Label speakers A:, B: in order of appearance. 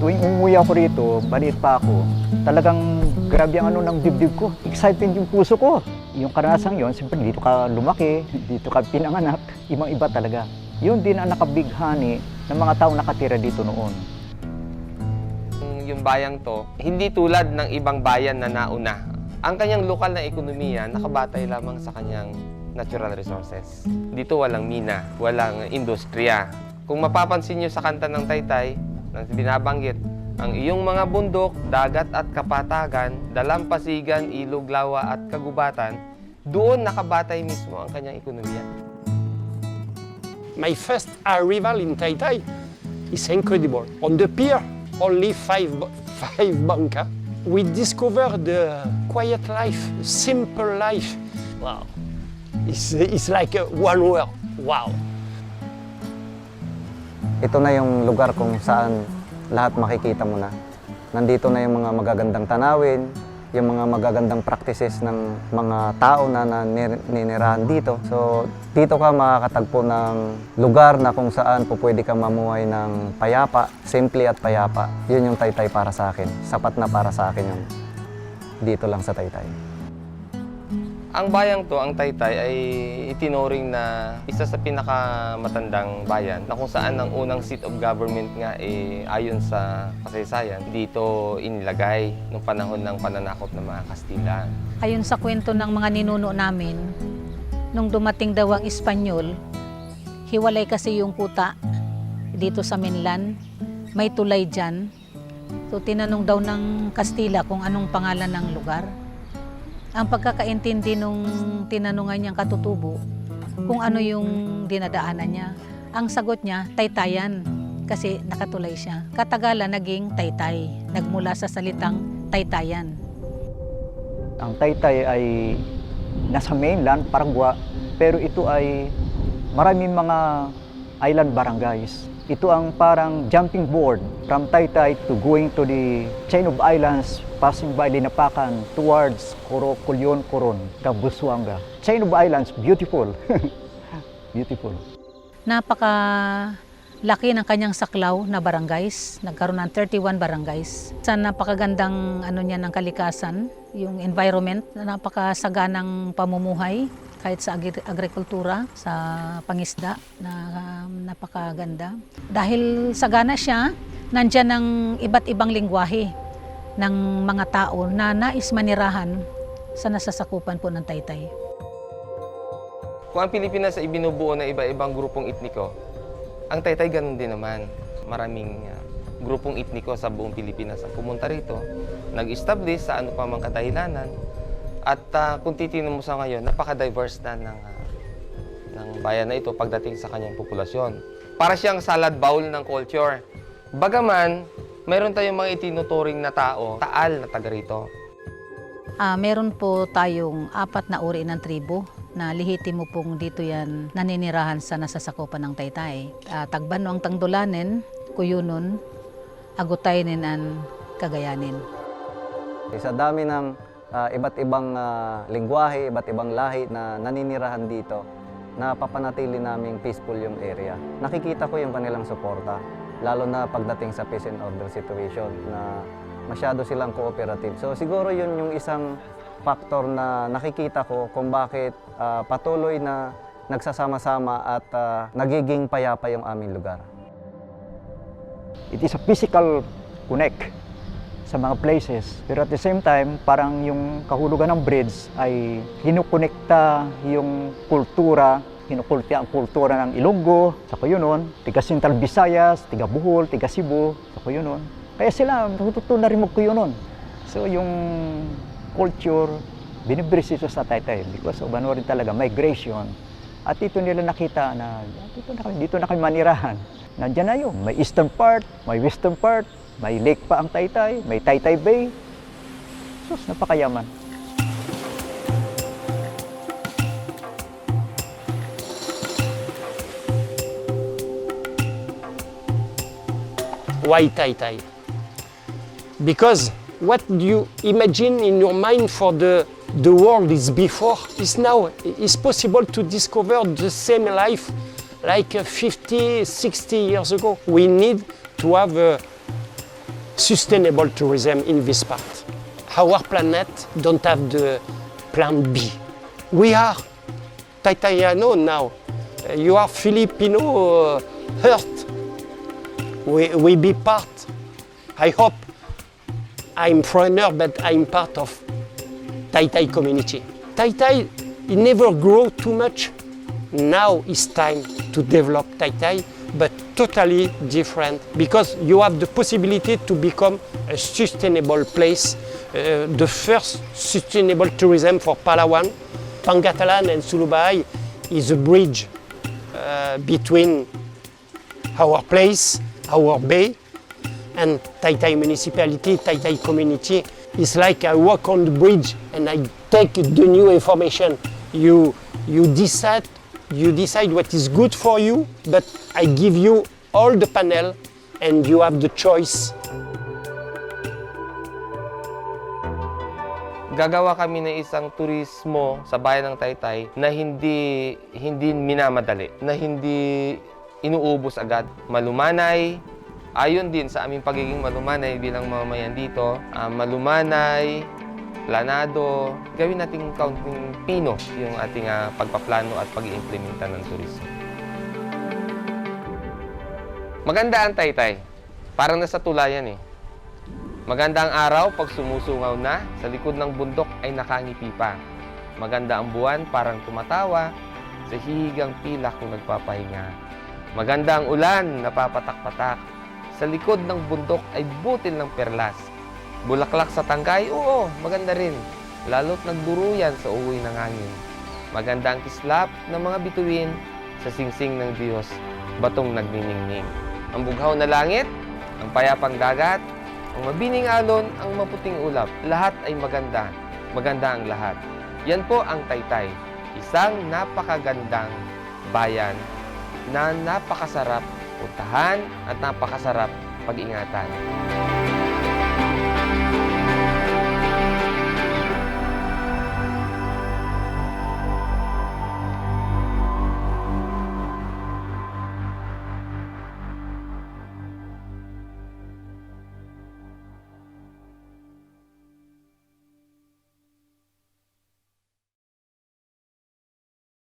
A: tuwing umuwi ako rito, maliit pa ako, talagang grabe ang ng dibdib ko. Excited yung puso ko. Yung karanasang yon, siyempre dito ka lumaki, dito ka pinanganak, ibang-iba talaga. Yun din ang nakabighani ng mga taong nakatira dito noon.
B: Yung bayang to, hindi tulad ng ibang bayan na nauna. Ang kanyang lokal na ekonomiya nakabatay lamang sa kanyang natural resources. Dito walang mina, walang industriya. Kung mapapansin nyo sa kanta ng Taytay, na binabanggit, ang iyong mga bundok, dagat at kapatagan, dalampasigan, ilog, lawa at kagubatan, doon nakabatay mismo ang kanyang ekonomiya.
C: My first arrival in Taytay is incredible. On the pier, only five bangka. We discover the quiet life, simple life. Wow. It's like one word. Wow.
D: Ito na yung lugar kung saan lahat makikita mo na. Nandito na yung mga magagandang tanawin, yung mga magagandang practices ng mga tao na naninirahan dito. So, dito ka makakatagpo ng lugar na kung saan po pwede kang mamuhay ng payapa, simple at payapa. Yun yung Taytay para sa akin. Sapat na para sa akin yung dito lang sa Taytay.
B: Ang bayang to, ang Taytay, ay itinuring na isa sa pinakamatandang bayan na kung saan ang unang seat of government nga ayon sa kasaysayan dito inilagay nung panahon ng pananakop ng mga Kastila.
E: Ayon sa kwento ng mga ninuno namin, nung dumating daw ang Espanyol, hiwalay kasi yung kuta dito sa mainland, may tulay dyan. So tinanong daw ng Kastila kung anong pangalan ng lugar. Ang pagkakaintindi nung tinanungan niyang katutubo, kung ano yung dinadaanan niya. Ang sagot niya, Taytayan, kasi nakatulay siya. Katagalan naging Taytay, nagmula sa salitang Taytayan.
A: Ang Taytay ay nasa mainland, Paragua, pero ito ay maraming mga island barangays. Ito ang parang jumping board from Taytay to going to the chain of islands, passing by Linapakan towards Culyon, Coron, Busuanga. Chain of islands, beautiful. Beautiful.
E: Napakalaki ng kanyang saklaw na barangays. Nagkaroon ng 31 barangays. Sa napakagandang niya ng kalikasan, yung environment, napakasaganang pamumuhay. Kahit sa agrikultura, sa pangisda, na napakaganda. Dahil sagana siya, nandyan ang iba't ibang lingwahe ng mga tao na nais manirahan sa nasasakupan po ng Taytay.
B: Kung ang Pilipinas ay binubuo na iba-ibang grupong etniko, ang Taytay ganun din naman. Maraming grupong etniko sa buong Pilipinas ang pumunta rito, nag-establish sa ano pa mang kadahilanan. At kung titingnan mo sa ngayon, napaka-diverse na ng bayan na ito pagdating sa kanyang populasyon. Para siyang salad bowl ng culture. Bagaman, mayroon tayong mga itinuturing na tao, taal na taga rito.
E: Meron po tayong 4 na uri ng tribo na lihitimo pong dito yan naninirahan sa nasasakupan ng Taytay. Tagbanno ang Tangdulanen, Kuyunon, Agutaynin, and Cagayanin.
D: Sa dami ng iba't ibang lingwahe, iba't ibang lahi na naninirahan dito, napapanatili naming peaceful yung area. Nakikita ko yung kanilang suporta, lalo na pagdating sa peace and order situation, na masyado silang cooperative. So siguro yun yung isang factor na nakikita ko kung bakit patuloy na nagsasama-sama at nagiging payapa yung aming lugar.
A: It is a physical connect sa mga places. Pero at the same time, parang yung kahulugan ng bridge ay hinukonekta yung kultura, hinukulti ang kultura ng Ilonggo, sa Kuyunon, tiga Central Visayas, tiga Bohol, tiga Cebu, sa Kuyunon. Kaya sila natututo na rin mag-Kuyunon. So yung culture, binibridge ito sa Taytay because of ano rin talaga, migration. At dito nila nakita na dito na kami manirahan. Nandiyan na yun, may eastern part, may western part, may lake pa ang Taytay, may Taytay Bay. Sus, napakayaman.
C: Why Taytay? Because what you imagine in your mind for the world is before, is now. It's possible to discover the same life like 50, 60 years ago. We need to have sustainable tourism in this part. Our planet don't have the plan B. We are Taytayano now. You are Filipino heart. We be part. I hope I'm foreigner, but I'm part of Taytay community. Taytay, it never grow too much. Now it's time to develop Taytay, but totally different because you have the possibility to become a sustainable place, the first sustainable tourism for Palawan. Pangatalan and Sulubai is a bridge between our place, our bay, and Taytay municipality, Taytay community. It's like I walk on the bridge and I take the new information. You decide what is good for you, but I give you all the panel and you have the choice.
B: Gagawa kami ng isang turismo sa bayan ng Taytay na hindi minamadali, na hindi inuubos agad. Malumanay, ayon din sa aming pagiging malumanay bilang mamamayan dito, malumanay, planado, gawin nating kaunting pino yung ating pagpaplano at pag-iimplementa ng turismo. Maganda ang Taytay. Parang nasa tulayan eh. Maganda ang araw pag sumusungaw na, sa likod ng bundok ay nakangiti pa. Maganda ang buwan, parang tumatawa, sa hihigang pilak kung nagpapahinga. Maganda ang ulan, napapatak-patak, sa likod ng bundok ay butil ng perlas. Bulaklak sa tangkay, oo, maganda rin, lalo't nagduruyan sa uwi ng hangin. Maganda ang kislap ng mga bituin sa singsing ng Diyos, batong nagniningning. Ang bughaw na langit, ang payapang dagat, ang mabining alon, ang maputing ulap, lahat ay maganda. Maganda ang lahat. Yan po ang Taytay, isang napakagandang bayan na napakasarap puntahan at napakasarap pag-ingatan.